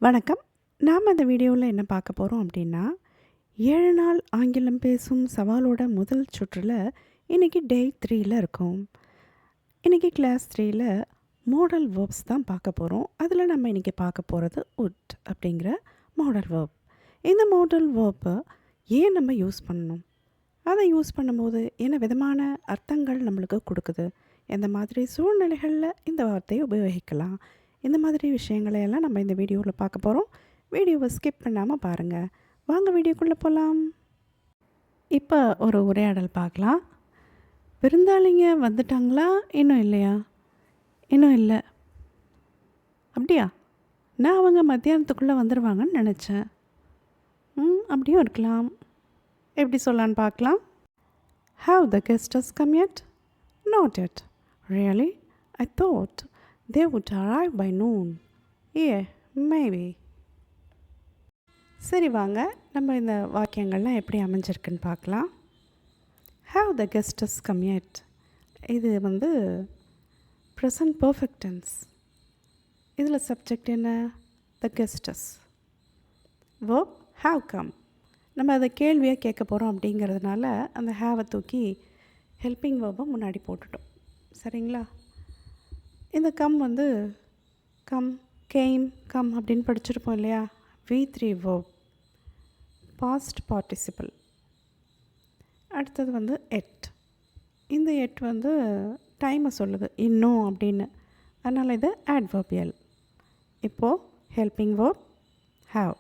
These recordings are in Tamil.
வணக்கம். நாம் இந்த வீடியோவில் என்ன பார்க்க போகிறோம் அப்படின்னா, 7 நாள் ஆங்கிலம் பேசும் சவாலோட முதல் சுற்றுல இன்னைக்கு டே 3ல இருக்கோம். இன்னைக்கு கிளாஸ் 3ல மாடல் வேர்ப்ஸ் தான் பார்க்க போகிறோம். அதில் நம்ம இன்னைக்கு பார்க்க போகிறது உட் அப்படிங்கிற மாடல் வேர்ப். இந்த மாடல் வேர்ப்பை ஏன் நம்ம யூஸ் பண்ணணும்? அதை யூஸ் பண்ணும்போது என்ன விதமான அர்த்தங்கள் நம்மளுக்கு கொடுக்குது? எந்த மாதிரி சூழ்நிலைகளில் இந்த வார்த்தையை உபயோகிக்கலாம்? இந்த மாதிரி விஷயங்களை எல்லாம் நம்ம இந்த வீடியோவில் பார்க்க போகிறோம். வீடியோவை ஸ்கிப் பண்ணாமல் பாருங்கள். வாங்க வீடியோக்குள்ளே போகலாம். இப்போ ஒரு உரையாடல் பார்க்கலாம். விருந்தாளிங்க வந்துட்டாங்களா? இன்னும் இல்லையா? இன்னும் இல்லை. அப்படியா? நான் அவங்க மத்தியானத்துக்குள்ளே வந்துடுவாங்கன்னு நினச்சேன். அப்படியும் இருக்கலாம். எப்படி சொல்லலான்னு பார்க்கலாம். Have the guests come yet? Not yet. Really? I thought they would arrive by noon. Yeah, maybe. சரி வாங்க நம்ம இந்த வாக்கியங்கள்லாம் எப்படி அமைஞ்சிருக்குன்னு பார்க்கலாம். Have the guests come yet? இது வந்து ப்ரெசன்ட் பர்ஃபெக்ட் டென்ஸ். இதில் சப்ஜெக்ட் என்ன? The guests. verb have come. நம்ம அதை கேள்வியாக கேட்க போகிறோம் அப்படிங்கிறதுனால அந்த ஹேவை தூக்கி ஹெல்பிங் வேர்பை முன்னாடி போட்டுட்டோம். சரிங்களா? இந்த கம் வந்து கம், கேம், கம் அப்படின்னு படிச்சிருப்போம் இல்லையா? V3 verb, past participle. அடுத்தது வந்து எட். இந்த எட் வந்து டைமை சொல்லுது, இன்னும் அப்படின்னு. அதனால் இது adverbial. இப்போது helping verb have,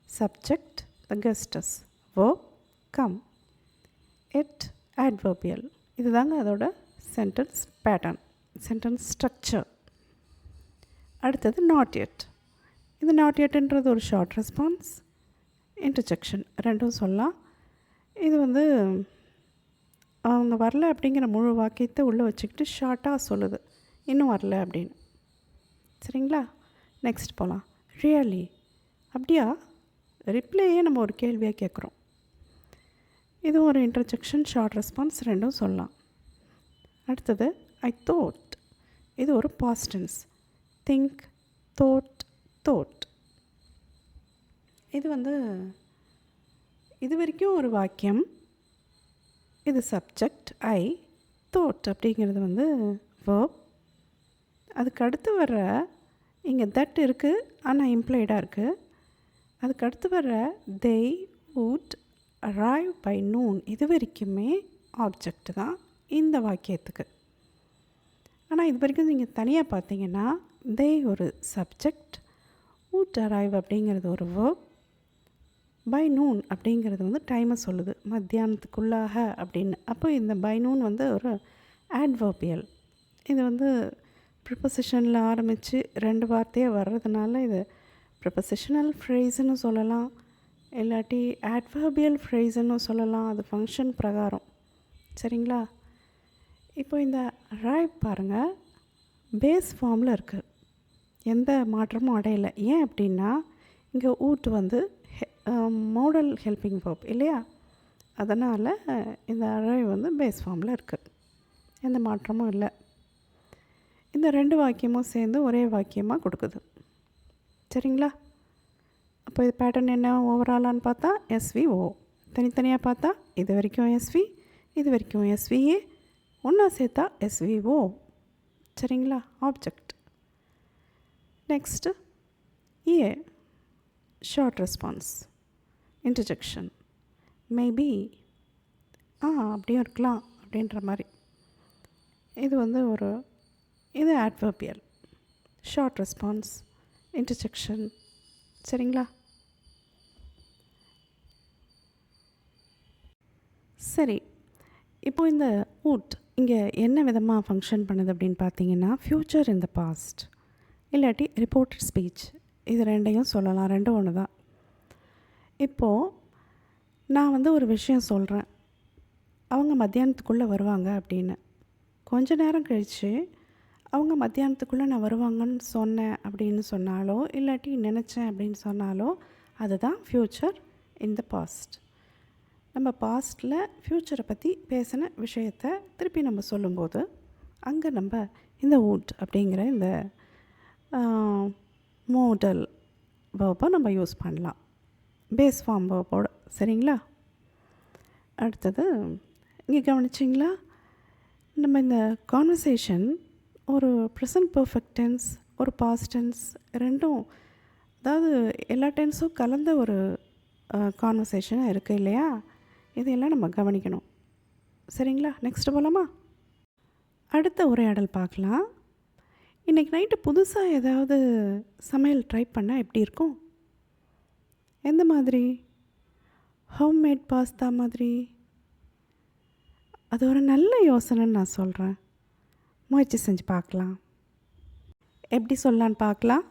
subject the guests, verb come, it adverbial. இதுதாங்க அதோட சென்டென்ஸ் பேட்டர்ன், சென்டென்ஸ் ஸ்ட்ரக்சர். அடுத்தது நாட் எட். இந்த நாட் எட்ன்றது ஒரு ஷார்ட் ரெஸ்பான்ஸ், இன்டர்ஜெக்ஷன் ரெண்டும் சொல்லலாம். இது வந்து அவங்க வரல அப்படிங்கிற முழு வாக்கியத்தை உள்ளே வச்சுக்கிட்டு ஷார்ட்டாக சொல்லுது, இன்னும் வரல அப்படின்னு. சரிங்களா? நெக்ஸ்ட் போகலாம். ரியலி? அப்படியா? ரிப்ளையே நம்ம ஒரு கேள்வியாக கேட்குறோம். இதுவும் ஒரு இன்டர்ஜெக்ஷன், ஷார்ட் ரெஸ்பான்ஸ் ரெண்டும் சொல்லலாம். அடுத்தது ஐ தோட். இது ஒரு past tense. Think, thought, thought. இது வந்து இது வரைக்கும் ஒரு வாக்கியம். இது சப்ஜெக்ட் ஐ, தோட் அப்படிங்கிறது வந்து verb. அதுக்கு அடுத்து வர்ற இங்கே தட் இருக்குது, ஆனால் இம்ப்ளைடாக இருக்குது. அதுக்கு அடுத்து வர they would arrive by noon, இது வரைக்குமே ஆப்ஜெக்ட் தான் இந்த வாக்கியத்துக்கு. ஆனால் இது வரைக்கும் நீங்கள் தனியாக பார்த்தீங்கன்னா they ஒரு சப்ஜெக்ட், would arrive அப்படிங்கிறது ஒரு verb, by noon அப்படிங்கிறது வந்து டைமை சொல்லுது, மத்தியானத்துக்குள்ளாக அப்படின்னு. அப்போ இந்த by noon வந்து ஒரு adverbial. இது வந்து ப்ரிப்போசிஷனில் ஆரம்பித்து 2 வார்த்தையாக வர்றதுனால இது ப்ரிப்போசிஷனல் ஃப்ரேஸ்ன்னு சொல்லலாம், இல்லாட்டி adverbial ஃப்ரேஸ்ன்னு சொல்லலாம். அது ஃபங்க்ஷன் பிரகாரம். சரிங்களா? இப்போ இந்த arrive பாருங்கள், பேஸ் ஃபார்மில் இருக்குது, எந்த மாற்றமும் அடையலை. ஏன் அப்படின்னா இங்கே would வந்து மாடல் ஹெல்பிங் verb இல்லையா? அதனால் இந்த arrive வந்து பேஸ் ஃபார்மில் இருக்குது, எந்த மாற்றமும் இல்லை. இந்த 2 வாக்கியமும் சேர்ந்து ஒரே வாக்கியமாக கொடுக்குது. சரிங்களா? அப்போ இது பேட்டர்ன் என்ன ஓவராலான்னு பார்த்தா SVO, தனித்தனியாக பார்த்தா இது வரைக்கும் SV, இது வரைக்கும் SVA, ஒன்றா சேர்த்தா SVO. சரிங்களா? ஆப்ஜெக்ட். நெக்ஸ்ட்டு ஏ, ஷார்ட் ரெஸ்பான்ஸ், இன்டர்ஜெக்ஷன், மேபி, அப்படியும் இருக்கலாம் அப்படின்ற மாதிரி. இது வந்து ஒரு இது adverbial, ஷார்ட் ரெஸ்பான்ஸ், இன்டர்ஜெக்ஷன். சரிங்களா? சரி, இப்போது இந்த would இங்கே என்ன விதமாக ஃபங்க்ஷன் பண்ணுது அப்படின்னு பார்த்தீங்கன்னா ஃப்யூச்சர் இன் த பாஸ்ட், இல்லாட்டி ரிப்போர்ட்டட் ஸ்பீச், இது ரெண்டையும் சொல்லலாம், ரெண்டும் ஒன்று தான். இப்போது நான் வந்து ஒரு விஷயம் சொல்கிறேன், அவங்க மத்தியானத்துக்குள்ளே வருவாங்க அப்படின்னு. கொஞ்ச நேரம் கழித்து அவங்க மத்தியானத்துக்குள்ளே நான் வருவாங்கன்னு சொன்னேன் அப்படின்னு சொன்னாலோ, இல்லாட்டி நினச்சேன் அப்படின்னு சொன்னாலோ, அதுதான் ஃப்யூச்சர் இன் த பாஸ்ட். நம்ம பாஸ்ட்டில் ஃப்யூச்சரை பற்றி பேசின விஷயத்தை திருப்பி நம்ம சொல்லும்போது அங்கே நம்ம இந்த would அப்படிங்கிற இந்த மோடல் வேர்பை நம்ம யூஸ் பண்ணலாம், பேஸ் ஃபார்ம் வேர்போட. சரிங்களா? அடுத்தது இங்கே கவனிச்சிங்களா, நம்ம இந்த கான்வர்சேஷன் ஒரு ப்ரெசன்ட் பர்ஃபெக்ட் டென்ஸ், ஒரு பாஸ்ட் டென்ஸ், ரெண்டும், அதாவது எல்லா டென்ஸும் கலந்த ஒரு கான்வர்சேஷனாக இருக்குது இல்லையா? இதையெல்லாம் நம்ம கவனிக்கணும். சரிங்களா? நெக்ஸ்ட்டு போகலாமா? அடுத்த உரையாடல் பார்க்கலாம். இன்றைக்கி நைட்டு புதுசாக ஏதாவது சமையல் ட்ரை பண்ணால் எப்படி இருக்கும்? எந்த மாதிரி? ஹோம்மேட் பாஸ்தா மாதிரி? அது ஒரு நல்ல யோசனைன்னு நான் சொல்கிறேன். முயற்சி செஞ்சு பார்க்கலாம். எப்படி சொல்லலான்னு பார்க்கலாம்.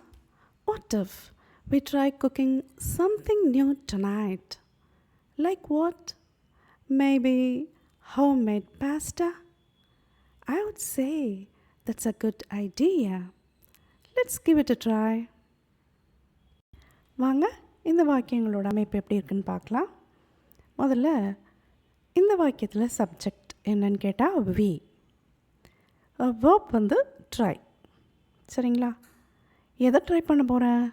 What if we try cooking something new tonight? Like what? Maybe homemade pasta? I would say that's a good idea. Let's give it a try. வாங்க இந்த வாக்கியங்களோட அமைப்பு எப்படி இருக்குன்னு பார்க்கலாம். முதல்ல இந்த வாக்கியத்தில் சப்ஜெக்ட் என்னன்னு கேட்டால் வி, வேர்ப் வந்து ட்ரை. சரிங்களா? எதை ட்ரை பண்ண போகிறேன்?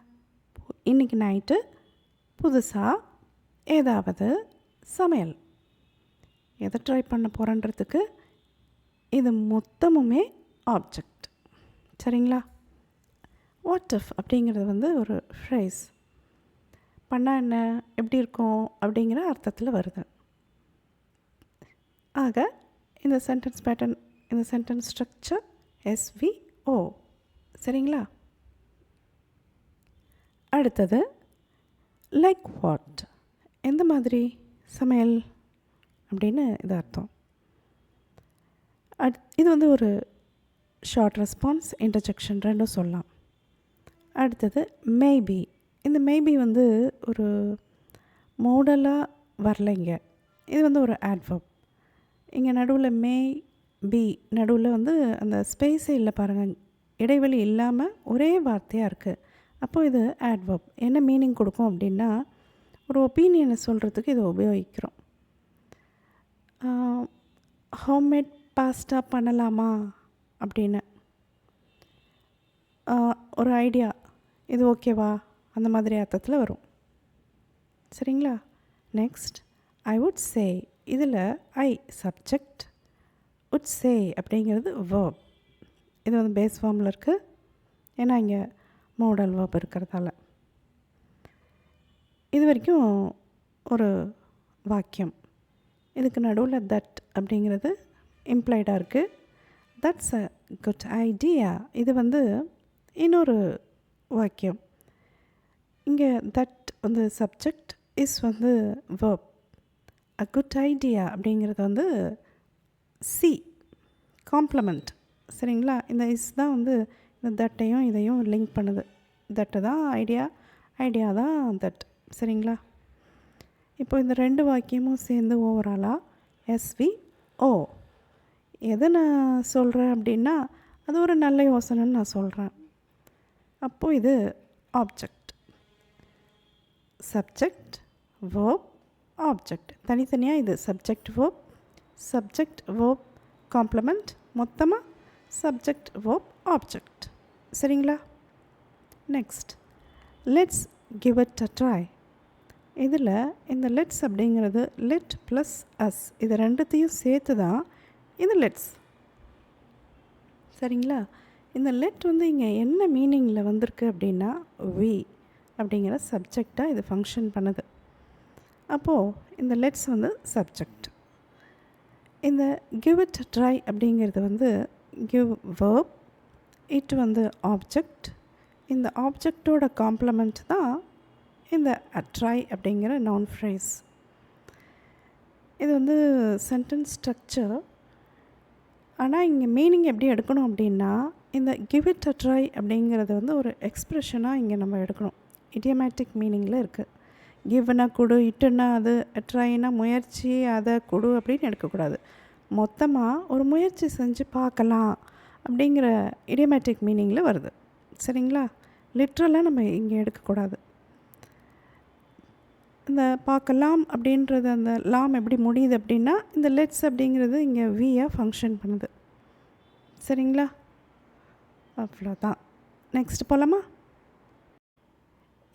இன்றைக்கி நைட்டு புதுசாக ஏதாவது சமையல் எதை ட்ரை பண்ண போகிறேன்றதுக்கு இது மொத்தமுமே ஆப்ஜெக்ட். சரிங்களா? வாட் இஃப் அப்படிங்கிறது வந்து ஒரு ஃப்ரேஸ், பண்ணால் என்ன, எப்படி இருக்கும் அப்படிங்கிற அர்த்தத்தில் வருது. ஆக இந்த சென்டென்ஸ் பேட்டர்ன், இந்த சென்டென்ஸ் ஸ்ட்ரக்சர் SVO. சரிங்களா? அடுத்தது லைக் வாட், எந்த மாதிரி சமையல் அப்படின்னு இது அர்த்தம். இது வந்து ஒரு ஷார்ட் ரெஸ்பான்ஸ், இன்டர்ஜெக்ஷன் ரெண்டும் சொல்லலாம். அடுத்தது மேபி. இந்த மேபி வந்து ஒரு மோடலாக வரலைங்க, இது வந்து ஒரு ஆட்வர்ப். இங்கே நடுவில் மே பி நடுவில் வந்து அந்த ஸ்பேஸே இல்லை பாருங்கள், இடைவெளி இல்லாமல் ஒரே வார்த்தையாக இருக்குது. அப்போது இது ஆட்வர்ப். என்ன மீனிங் கொடுக்கும் அப்படின்னா, ஒரு ஒப்பீனியனை சொல்கிறதுக்கு இதை உபயோகிக்கிறோம். ஹோம்மேட் பாஸ்தா பண்ணலாமா அப்படின்னு ஒரு ஐடியா, இது ஓகேவா, அந்த மாதிரி அர்த்தத்தில் வரும். சரிங்களா? Next I would say. இதில் ஐ சப்ஜெக்ட், வுட் சே அப்படிங்கிறது வேர்ப். இது வந்து பேஸ் ஃபார்மில் இருக்குது, ஏன்னா இங்கே மோடல் வேர்ப் இருக்கிறதால. இது வரைக்கும் ஒரு வாக்கியம். இதுக்கு நடுவில் தட் அப்படிங்கிறது இம்ப்ளைடாக இருக்குது. தட்ஸ் அ குட் ஐடியா, இது வந்து இன்னொரு வாக்கியம். இங்கே தட் வந்து சப்ஜெக்ட், இஸ் வந்து வேர்ப். அ குட் ஐடியா அப்படிங்கிறது வந்து சி, காம்ப்ளமெண்ட். சரிங்களா? இந்த இஸ் தான் வந்து இந்த தட்டையும் இதையும் லிங்க் பண்ணுது. தட்டு தான் ஐடியா, ஐடியா தான் தட். சரிங்களா? இப்போ இந்த ரெண்டு வாக்கியமும் சேர்ந்து ஓவராலாக SVO. எதை நான் சொல்கிறேன் அப்படின்னா, அது ஒரு நல்ல யோசனைன்னு நான் சொல்கிறேன். அப்போது இது ஆப்ஜெக்ட், சப்ஜெக்ட், வேர்ப், ஆப்ஜெக்ட். தனித்தனியாக இது சப்ஜெக்ட் வேர்ப், சப்ஜெக்ட் வேர்ப் காம்ப்ளமெண்ட், மொத்தமாக சப்ஜெக்ட் வேர்ப் ஆப்ஜெக்ட். சரிங்களா? Next let's give it a try. இதில் இந்த லெட்ஸ் அப்படிங்கிறது லெட் ப்ளஸ் அஸ், இது ரெண்டுத்தையும் சேர்த்து தான் இது லெட்ஸ். சரிங்களா? இந்த லெட் வந்து இங்கே என்ன மீனிங்கில் வந்திருக்கு அப்படின்னா, வி அப்படிங்கிற சப்ஜெக்டாக இது ஃபங்க்ஷன் பண்ணுது. அப்போது இந்த லெட்ஸ் வந்து சப்ஜெக்ட். இந்த கிவ் இட் ட்ரை அப்படிங்கிறது வந்து கிவ் வேர்ப், இட் வந்து ஆப்ஜெக்ட். இந்த ஆப்ஜெக்டோட காம்ப்ளமெண்ட் தான் இந்த ட்ரை அப்படிங்கிற நவுன் ஃப்ரேஸ். இது வந்து சென்டென்ஸ் ஸ்ட்ரக்சர். ஆனால் இங்கே மீனிங் எப்படி எடுக்கணும் அப்படின்னா, இந்த கிவ் இட் அ ட்ரை அப்படிங்கிறது வந்து ஒரு எக்ஸ்ப்ரெஷனாக இங்கே நம்ம எடுக்கணும். இடியமேட்டிக் மீனிங்கில் இருக்குது. கிவ்னா கொடு, இட்டுன்னா அது, ட்ரைனா முயற்சி, அதை கொடு அப்படின்னு எடுக்கக்கூடாது. மொத்தமாக ஒரு முயற்சி செஞ்சு பார்க்கலாம் அப்படிங்கிற இடியமேட்டிக் மீனிங்கில் வருது. சரிங்களா? லிட்ரலாக நம்ம இங்கே எடுக்கக்கூடாது. இந்த பார்க்கலாம் அப்படின்றது, அந்த லாம் எப்படி முடியுது அப்படின்னா, இந்த லெட்ஸ் அப்படிங்கிறது இங்கே வியாக ஃபங்க்ஷன் பண்ணுது. சரிங்களா? அவ்வளோதான். நெக்ஸ்ட் போகலாமா?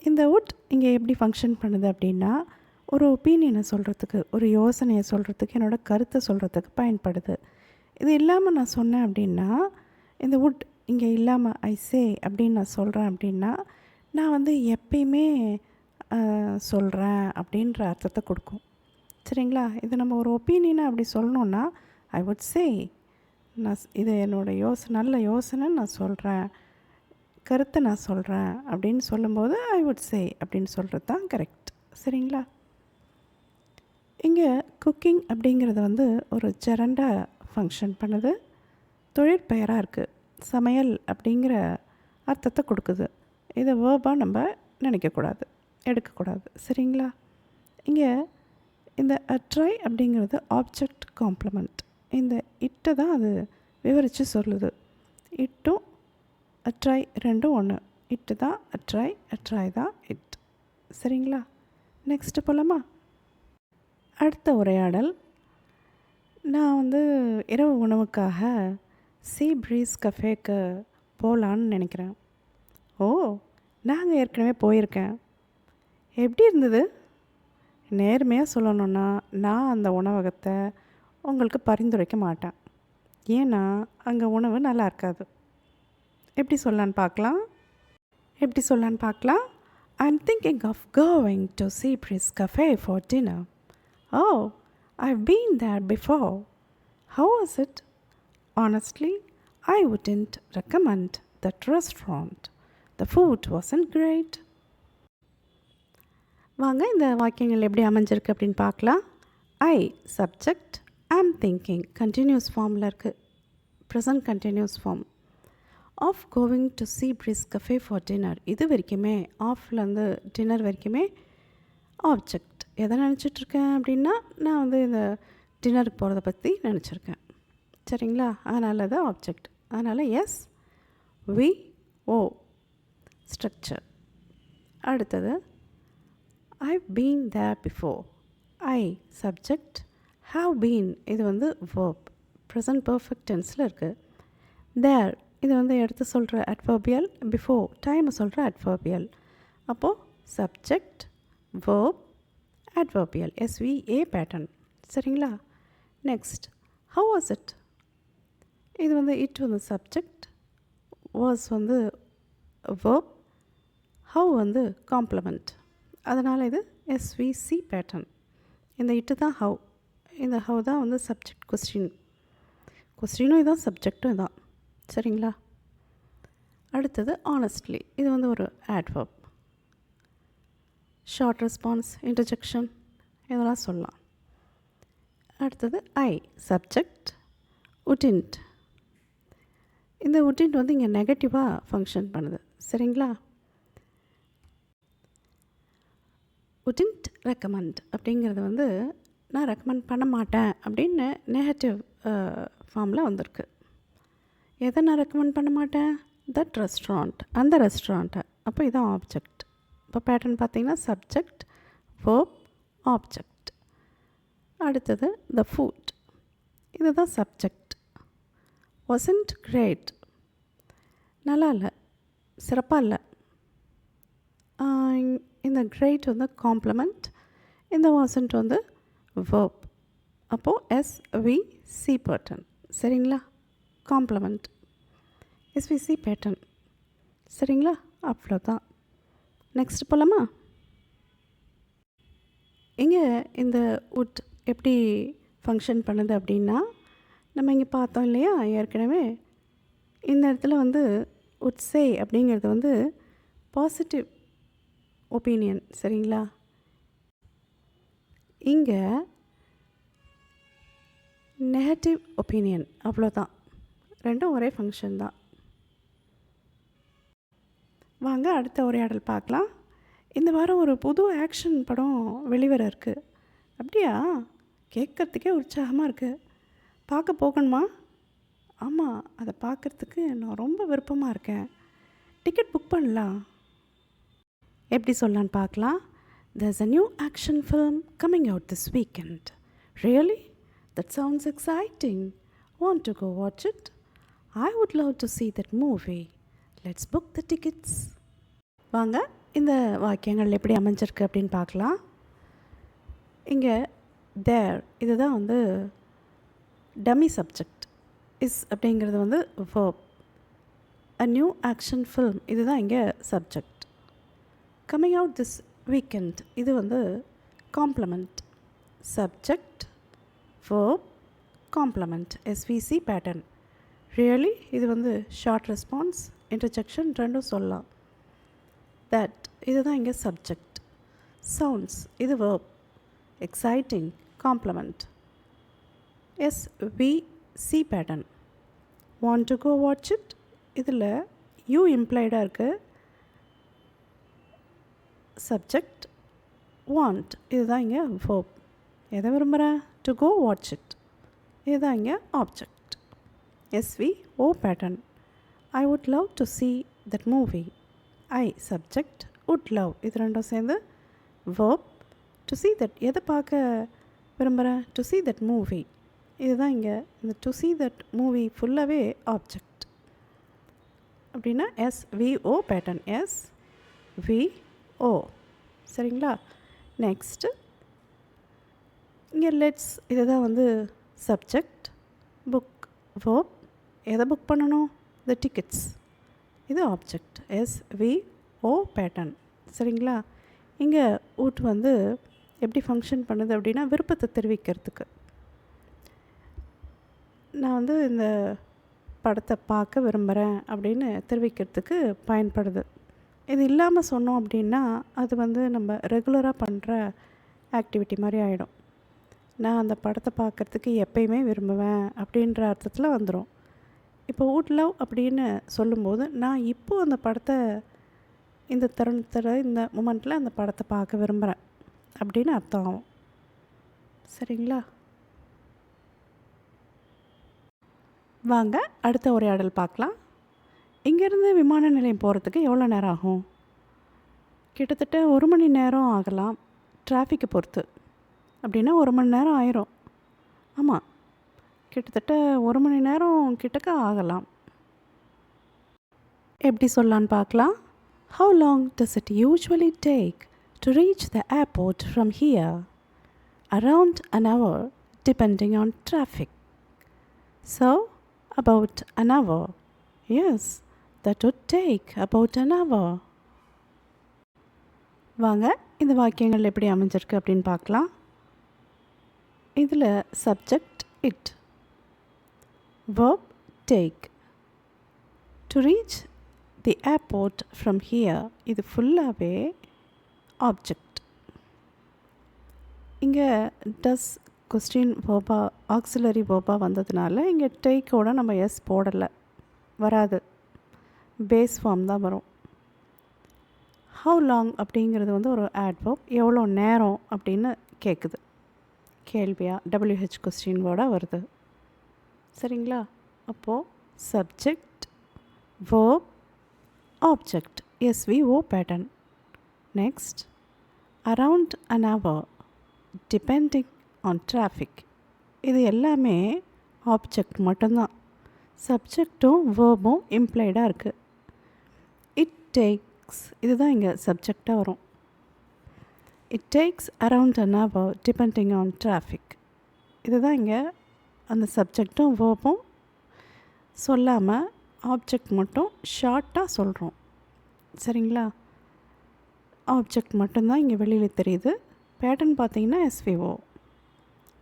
இந்த வுட் இங்கே எப்படி ஃபங்க்ஷன் பண்ணுது அப்படின்னா, ஒரு ஒப்பீனியனை சொல்கிறதுக்கு, ஒரு யோசனையை சொல்கிறதுக்கு, என்னோடய கருத்தை சொல்கிறதுக்கு பயன்படுது. இது இல்லாமல் நான் சொன்னேன் அப்படின்னா, இந்த வுட் இங்கே இல்லாமல் ஐ சே அப்படின்னு நான் சொல்கிறேன் அப்படின்னா, நான் வந்து எப்பயுமே சொல்கிறேன் அப்படின்ற அர்த்தத்தை கொடுக்கும். சரிங்களா? இது நம்ம ஒரு ஒப்பீனியனை அப்படி சொல்லணுன்னா, ஐ வுட் சே, நான் இது என்னோடய நல்ல யோசனைன்னு நான் சொல்கிறேன், கருத்தை நான் சொல்கிறேன் அப்படின்னு சொல்லும்போது ஐ வுட் சே அப்படின்னு சொல்கிறது தான் கரெக்ட். சரிங்களா? இங்கே குக்கிங் அப்படிங்கிறது வந்து ஒரு ஜெரண்டாக ஃபங்க்ஷன் பண்ணுது. தொழிற்பெயராக இருக்குது. சமையல் அப்படிங்கிற அர்த்தத்தை கொடுக்குது. இதை வேர்பாக நம்ம நினைக்கக்கூடாது, எடுக்கக்கூடாது. சரிங்களா? இங்கே இந்த ட்ரை அப்படிங்கிறது ஆப்ஜெக்ட் காம்ப்ளிமெண்ட். இந்த இட்டை தான் அது விவரித்து சொல்லுது. இட்டும் ட்ரை ரெண்டும் ஒன்று. இட்டு தான் ட்ரை தான் இட். சரிங்களா? நெக்ஸ்ட்டு போகலாமா? அடுத்த உரையாடல். நான் வந்து இரவு உணவுக்காக சீ ப்ரீஸ் கஃபேக்கு போகலான்னு நினைக்கிறேன். ஓ, நாங்கள் ஏற்கனவே போயிருக்கேன். எப்படி இருந்தது? நேர்மையாக சொல்லணுன்னா, நான் அந்த உணவகத்தை உங்களுக்கு பரிந்துரைக்க மாட்டேன். ஏன்னா அங்கே உணவு நல்லா இருக்காது. எப்படி சொல்லலான்னு பார்க்கலாம். I'm thinking of going to Sea Breeze Cafe for dinner. Oh, I've been there before. How was it? Honestly, I wouldn't recommend that restaurant. The food wasn't great. வாங்க இந்த வாக்கியங்கள் எப்படி அமைஞ்சிருக்கு அப்படின்னு பார்க்கலாம். I subject, I'm thinking continuous ஃபார்மில் இருக்குது. Present continuous form. Of going to sea breeze cafe for dinner. இது வரைக்குமே ஆஃப்லேருந்து டின்னர் வரைக்குமே ஆப்ஜெக்ட். எதை நினச்சிட்ருக்கேன் அப்படின்னா, நான் வந்து இந்த டின்னருக்கு போகிறத பற்றி நினச்சிருக்கேன். சரிங்களா? அதனால் தான் ஆப்ஜெக்ட். அதனால் எஸ், வி, ஓ ஸ்ட்ரக்சர். அடுத்தது I've been there before. I subject, have been இது வந்து verb, present perfect tenseல இருக்குது. There இது வந்து எடுத்து சொல்கிற adverbial, before டைம் சொல்கிற adverbial. அப்போது subject, verb, adverbial, SVA pattern. சரிங்களா? Next, how was it? இது வந்து it வந்து subject, was வந்து verb, how வந்து complement. அதனால் இது எஸ்விசி பேட்டர்ன். இந்த இட்டு தான் ஹவ். இந்த ஹவ் தான் வந்து சப்ஜெக்ட் கொஸ்டினும் இதான், சப்ஜெக்டும் இதான். சரிங்களா? அடுத்தது ஆனஸ்ட்லி. இது வந்து ஒரு ஆட்வர்ப். ஷார்ட் ரெஸ்பான்ஸ், இன்டர்ஜெக்ஷன் இதெல்லாம் சொல்லலாம். அடுத்தது ஐ சப்ஜெக்ட், உட்டின்ட். இந்த உட்டின்ட் வந்து இங்கே நெகட்டிவாக ஃபங்க்ஷன் பண்ணுது. சரிங்களா? உட்டின்ட் ரெக்கமெண்ட் அப்படிங்கிறது வந்து நான் ரெக்கமெண்ட் பண்ண மாட்டேன் அப்படின்னு நெகட்டிவ் ஃபார்மில் வந்திருக்கு. எதை நான் ரெக்கமெண்ட் பண்ண மாட்டேன்? தட் ரெஸ்டாரண்ட், அந்த ரெஸ்டாரண்ட்டை. அப்போ இதான் ஆப்ஜெக்ட். இப்போ பேட்டர்ன் பார்த்திங்கன்னா சப்ஜெக்ட், வேர்ப், ஆப்ஜெக்ட். அடுத்தது த ஃபுட். இதுதான் சப்ஜெக்ட். wasn't கிரேட், நல்லா இல்லை, சிறப்பாக இல்லை. இந்த கிரேட் வந்து காம்ப்ளிமெண்ட், இந்த வாசன்ட் வந்து வேர்ப். அப்போது எஸ்விசி பேட்டர்ன். சரிங்களா? Complement, SVC pattern. சரிங்களா? அவ்வளோதான். நெக்ஸ்ட் போகலாமா? இங்கே இந்த உட் எப்படி ஃபங்க்ஷன் பண்ணுது அப்படின்னா, நம்ம இங்கே பார்த்தோம் இல்லையா ஏற்கனவே, இந்த இடத்துல வந்து உட் சே அப்படிங்கிறது வந்து பாசிட்டிவ் ஒப்பீனியன். சரிங்களா? இங்கே நெகட்டிவ் ஒப்பீனியன். அவ்வளோதான். ரெண்டும் ஒரே ஃபங்க்ஷன் தான். வாங்க அடுத்த உரையாடல் பார்க்கலாம். இந்த வாரம் ஒரு புது ஆக்ஷன் படம் வெளிவர இருக்குது. அப்படியா? கேட்குறதுக்கே உற்சாகமாக இருக்குது. பார்க்க போகணுமா? ஆமாம், அதை பார்க்குறதுக்கு நான் ரொம்ப விருப்பமாக இருக்கேன். டிக்கெட் புக் பண்ணலாம். எப்படி சொல்லலான்னு பார்க்கலாம். There's a new action film coming out this weekend. Really? That sounds exciting. Want to go watch it? I would love to see that movie. Let's book the tickets. வாங்க இந்த வாக்கியங்கள் எப்படி அமைஞ்சிருக்கு அப்படின்னு பார்க்கலாம். இங்கே தேர் இதுதான் வந்து டம்மி சப்ஜெக்ட். இஸ் அப்படிங்கிறது வந்து verb. a new action film இதுதான் இங்கே subject. coming out this weekend இது வந்து complement. Subject verb complement SVC pattern. Really இது வந்து ஷார்ட் ரெஸ்பான்ஸ் இன்டர்ஜெக்ஷன் ரெண்டும் சொல்லலாம். தட் இதுதான் இங்கே சப்ஜெக்ட். சவுண்ட்ஸ் இது verb. Exciting complement SVC pattern. want to go watch it இதில் யூ இம்ப்ளைடாக இருக்குது. சப்ஜெக்ட் want இதுதான் இங்கே verb. எதை விரும்புகிறேன்? to go watch it இதுதான் இங்கே object. SVO pattern. I would love to see that movie. I subject would love இது ரெண்டும் சேர்ந்து verb. to see that எதை பார்க்க விரும்புகிறேன்? to see that movie இதுதான் இங்கே இந்த to see that movie ஃபுல்லாகவே ஆப்ஜெக்ட். அப்படின்னா SVO பேட்டர்ன். SVO சரிங்களா? நெக்ஸ்ட்டு இங்கே லெட்ஸ் இதுதான் வந்து சப்ஜெக்ட். Book verb. எதை புக் பண்ணணும்? the tickets இது ஆப்ஜெக்ட். SVO பேட்டர்ன் சரிங்களா? இங்கே would வந்து எப்படி ஃபங்க்ஷன் பண்ணுது அப்படின்னா விருப்பத்தை தெரிவிக்கிறதுக்கு. நான் வந்து இந்த படத்தை பார்க்க விரும்புகிறேன் அப்படின்னு தெரிவிக்கிறதுக்கு பயன்படுது. இது இல்லாமல் சொன்னோம் அப்படின்னா அது வந்து நம்ம ரெகுலராக பண்ணுற ஆக்டிவிட்டி மாதிரி ஆகிடும். நான் அந்த படத்தை பார்க்குறதுக்கு எப்பயுமே விரும்புவேன் அப்படின்ற அர்த்தத்தில் வந்துடும். இப்போ would love அப்படின்னு சொல்லும்போது நான் இப்போது அந்த படத்தை இந்த தருணத்தில் இந்த மூமெண்ட்டில் அந்த படத்தை பார்க்க விரும்புகிறேன் அப்படின்னு அர்த்தம் ஆகும். சரிங்களா? வாங்க அடுத்த உரையாடல் பார்க்கலாம். இங்கேருந்து விமான நிலையம் போகிறதுக்கு எவ்வளோ நேரம் ஆகும்? கிட்டத்தட்ட 1 மணி நேரம் ஆகலாம் டிராஃபிக்கை பொறுத்து. அப்படின்னா 1 மணி நேரம் ஆயிரும். ஆமாம், கிட்டத்தட்ட 1 மணி நேரம் கிட்டக்க ஆகலாம். எப்படி சொல்லலான்னு பார்க்கலாம். How long does it usually take to reach the airport from here? Around an hour depending on traffic. So, about an hour. Yes, that would take about an hour. வாங்க இந்த வாக்கியங்கள் எப்படி அமைஞ்சிருக்கு அப்படின்னு பார்க்கலாம். இதில் subject it, verb take. To reach the airport from here இது ஃபுல்லாகவே ஆப்ஜெக்ட். இங்கே டஸ் கொஸ்டின் வேர்பா ஆக்சிலரி வேர்பாக வந்ததுனால இங்கே டேக்கோட நம்ம எஸ் போடலை, வராது. பேஸ் ஃபார்ம் தான் வரும். ஹவு லாங் அப்படிங்கிறது வந்து ஒரு ஆட்வர்ப். எவ்வளோ நேரம் அப்படின்னு கேட்குது, கேள்வியாக WH கொஸ்டின் வேர்டாக வருது. சரிங்களா? அப்போது subject verb object SVO pattern. Next around an hour depending on traffic இது எல்லாமே ஆப்ஜெக்ட் மட்டும்தான். சப்ஜெக்டும் வேர்பும் இம்ப்ளைடாக இருக்குது. இட் டேக்ஸ் இதுதான் இங்கே சப்ஜெக்டாக வரும். It takes around an hour depending on traffic இதுதான் இங்கே அந்த சப்ஜெக்டும் வேர்பும் சொல்லாமல் ஆப்ஜெக்ட் மட்டும் ஷார்ட்டாக சொல்கிறோம். சரிங்களா? ஆப்ஜெக்ட் மட்டும்தான் இங்கே வெளியில் தெரியுது. பேட்டர்ன் பார்த்தீங்கன்னா SVO.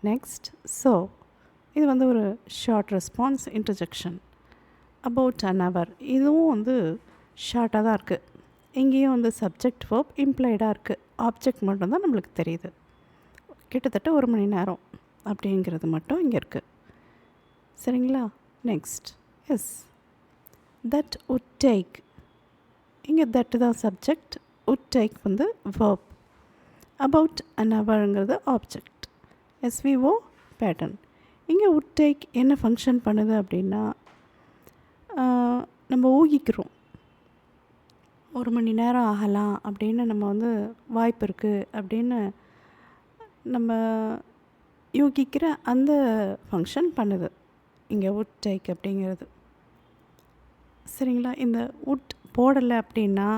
நெக்ஸ்ட் ஸோ இது வந்து ஒரு short response interjection. About an hour இதுவும் வந்து ஷார்ட்டாக தான் இருக்குது. இங்கேயும் வந்து சப்ஜெக்ட் verb இம்ப்ளைடாக இருக்குது. ஆப்ஜெக்ட் மட்டும்தான் நம்மளுக்கு தெரியுது. கிட்டத்தட்ட 1 மணி நேரம் அப்படிங்கிறது மட்டும் இங்கே இருக்குது. சரிங்களா? Next yes that would take இங்கே தட்டு தான் சப்ஜெக்ட், would take வந்து verb. அபவுட் an hourங்கிறது ஆப்ஜெக்ட். SVO pattern. இங்கே would take என்ன ஃபங்க்ஷன் பண்ணுது அப்படின்னா நம்ம ஊகிக்கிறோம். 1 மணி நேரம் ஆகலாம் அப்படின்னு நம்ம வந்து வாய்ப்பு இருக்குது அப்படின்னு நம்ம யூகிக்கிற அந்த ஃபங்க்ஷன் பண்ணுது இங்கே would take அப்படிங்கிறது. சரிங்களா? இந்த would போடலை அப்படின்னா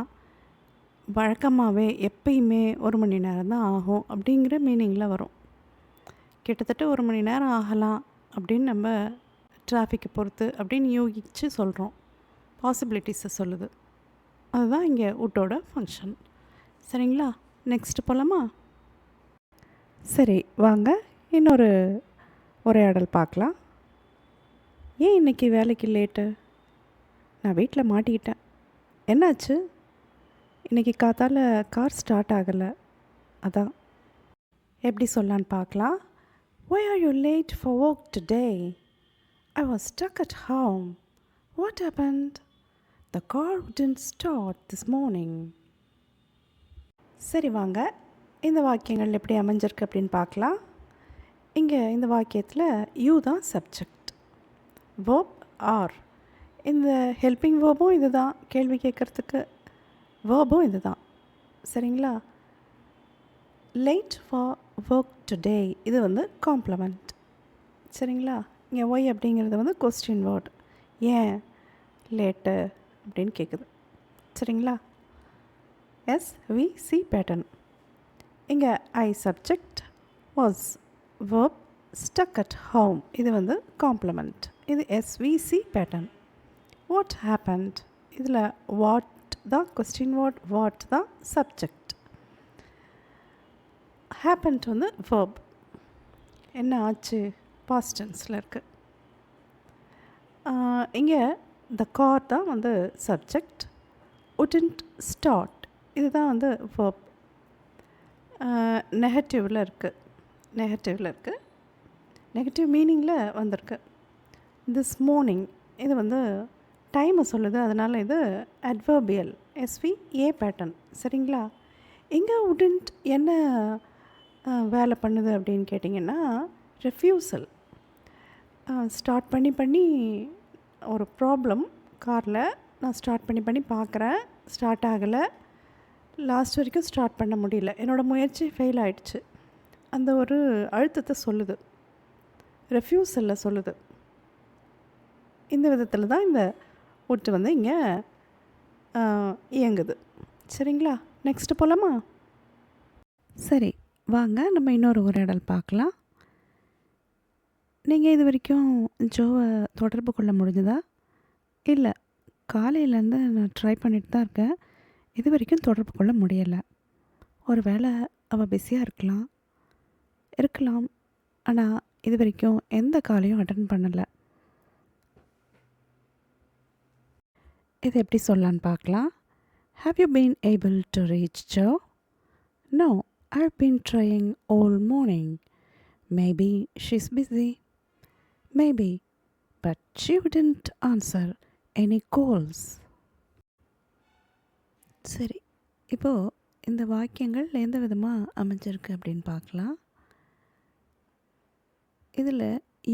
வழக்கமாகவே எப்பயுமே 1 மணி நேரம் தான் ஆகும் அப்படிங்கிற மீனிங்கில் வரும். கிட்டத்தட்ட 1 மணி நேரம் ஆகலாம் அப்படின்னு நம்ம டிராஃபிக்கை பொறுத்து அப்படின்னு யூகிச்சு சொல்கிறோம். பாசிபிலிட்டிஸை சொல்லுது. அதுதான் இங்கே வுட்டோட ஃபங்க்ஷன். சரிங்களா? நெக்ஸ்ட் போகலாமா? சரி, வாங்க இன்னொரு உரையாடல் பார்க்கலாம். ஏன் இன்றைக்கி வேலைக்கு லேட்டு? நான் வீட்டில் மாட்டிக்கிட்டேன். என்னாச்சு? இன்றைக்கி காத்தால கார் ஸ்டார்ட் ஆகலை. அதான். எப்படி சொல்லலான்னு பார்க்கலாம். Why are you late for work today? I was stuck at home. What happened? The car didn't start this morning. சரி, வாங்க இந்த வாக்கியங்கள் எப்படி அமைஞ்சிருக்கு அப்படின்னு பார்க்கலாம். இங்கே இந்த வாக்கியத்தில் யூ தான் சப்ஜெக்ட், வேர்ப் ஆர். இந்த ஹெல்பிங் வேர்பும் இது தான், கேள்வி கேட்குறதுக்கு வேர்பும் இது தான். சரிங்களா? லேட் ஃபார் ஒர்க் டுடே இது வந்து காம்ப்ளமெண்ட். சரிங்களா? இங்கே ஒய் அப்படிங்கிறது வந்து கொஸ்டின் வேர்ட். ஏன் லேட்டு அப்படின்னு கேட்குது. சரிங்களா? SVC pattern. இங்கே I subject, was verb, stuck at home இது வந்து காம்ப்ளமெண்ட். இது SVC பேட்டர்ன். வாட் ஹேப்பண்ட் இதில் வாட் தான் கொஸ்டின் வேர்ட், வாட் தான் சப்ஜெக்ட். ஹேப்பண்ட் வந்து வேர்ப். என்ன ஆச்சு? பாஸ்ட் டென்ஸில் இருக்குது. இங்கே த கார் தான் வந்து சப்ஜெக்ட், wouldn't ஸ்டார்ட் இதுதான் வந்து வேர்ப். நெகட்டிவில் இருக்குது. நெகட்டிவ் மீனிங்கில் வந்திருக்கு. திஸ் மார்னிங் இது வந்து டைமை சொல்லுது, அதனால் இது அட்வர்பியல், SVA பேட்டர்ன். சரிங்களா? இங்கே wouldn't என்ன வேலை பண்ணுது அப்படின்னு கேட்டிங்கன்னா ரெஃப்யூசல். ஸ்டார்ட் பண்ணி ஒரு ப்ராப்ளம் காரில் நான் ஸ்டார்ட் பண்ணி பார்க்குறேன், ஸ்டார்ட் ஆகலை. லாஸ்ட் வரைக்கும் ஸ்டார்ட் பண்ண முடியல, என்னோடய முயற்சி ஃபெயில் ஆகிடுச்சு. அந்த ஒரு அழுத்தத்தை சொல்லுது, ரெஃப்யூசலில் சொல்லுது. இந்த விதத்தில் தான் இந்த வுட்டு வந்து இங்கே இயங்குது. சரிங்களா? நெக்ஸ்ட்டு போகலாமா? சரி, வாங்க நம்ம இன்னொரு உரையாடல் பார்க்கலாம். நீங்கள் இது வரைக்கும் ஜோவை தொடர்பு கொள்ள முடிஞ்சதா? இல்லை, காலையிலேருந்து நான் ட்ரை பண்ணிட்டு தான் இருக்கேன். இது வரைக்கும் தொடர்பு கொள்ள முடியலை. ஒரு வேளை அவள் பிஸியாக இருக்கலாம். ஆனால் இது வரைக்கும் எந்த காலையும் அட்டன் பண்ணலை. இது எப்படி சொல்லலான்னு பார்க்கலாம். Have you been able to reach Joe? No, I've been trying all morning. Maybe she's busy. Maybe, but she wouldn't answer any calls. சரி, இப்போது இந்த வாக்கியங்கள் எந்த விதமாக அமைஞ்சிருக்கு அப்படின்னு பார்க்கலாம். இதில்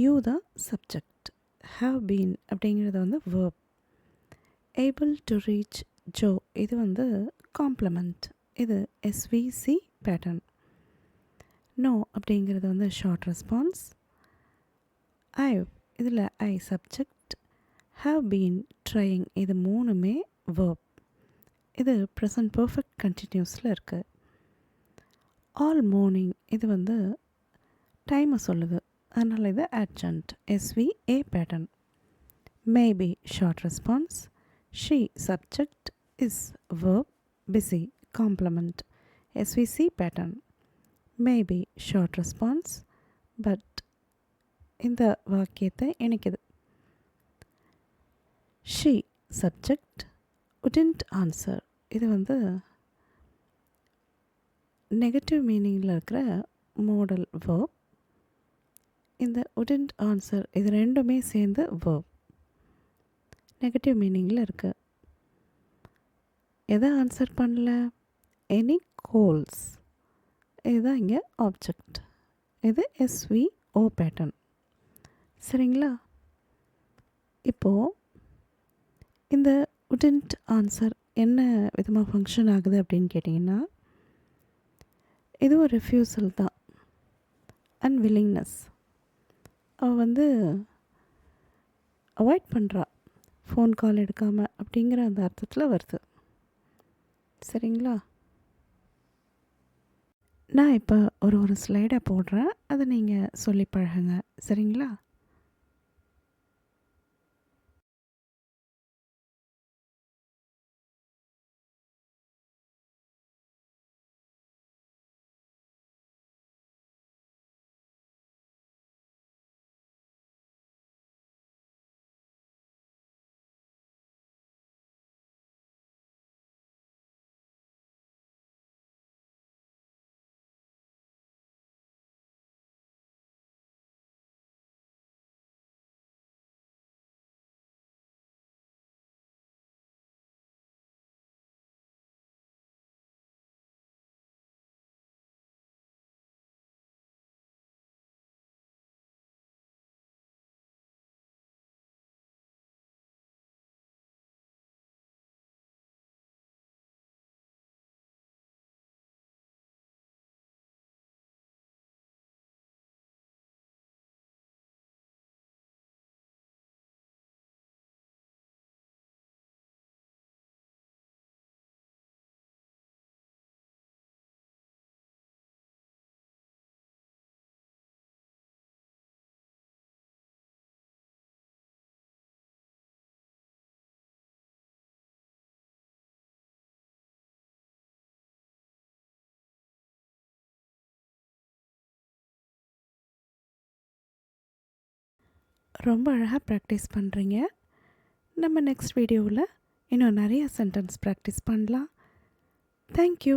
யூ தான் சப்ஜெக்ட், have been அப்படிங்கிறது வந்து verb, able to reach Joe இது வந்து காம்ப்ளமெண்ட், இது SVC பேட்டர்ன். நோ அப்படிங்கிறது வந்து ஷார்ட் ரெஸ்பான்ஸ். இதில் ஐ சப்ஜெக்ட், have been trying இது மூணுமே வேர்ப். இது ப்ரெசன்ட் பர்ஃபெக்ட் கண்டினியூஸில் இருக்குது. ஆல் மார்னிங் இது வந்து டைமை சொல்லுது, அதனால் இது adjunct, SVA pattern. Maybe short response. She subject is verb, busy complement, SVC pattern. Maybe short response, but இந்த வாக்கியத்தை இணைக்குது. She subject, wouldn't answer இது வந்து நெகட்டிவ் மீனிங்கில் இருக்கிற மோடல் verb. இந்த wouldn't answer இது ரெண்டுமே சேர்ந்து verb, நெகட்டிவ் மீனிங்கில் இருக்குது. எதை ஆன்சர் பண்ணல? எனி கோல்ஸ் இதுதான் இங்கே ஆப்ஜெக்ட். இது SVO பேட்டர்ன். சரிங்களா? இப்போது இந்த wouldn't ஆன்சர் என்ன விதமாக ஃபங்க்ஷன் ஆகுது அப்படின்னு கேட்டிங்கன்னா, இது ஒரு ரெஃப்யூசல் தான், அன்வில்லிங்னஸ். அவள் வந்து அவாய்ட் பண்ணுறா, ஃபோன் கால் எடுக்காமல் அப்படிங்கிற அந்த அர்த்தத்தில் வருது. சரிங்களா? நான் இப்போ ஒரு ஸ்லைடை போடுறேன். அதை நீங்கள் சொல்லி பழகுங்க. சரிங்களா? ரொம்ப அழகாக ப்ராக்டிஸ் பண்ணுறீங்க. நம்ம நெக்ஸ்ட் வீடியோவில் இன்னும் நிறைய சென்டென்ஸ் ப்ராக்டிஸ் பண்ணலாம். தேங்க்யூ.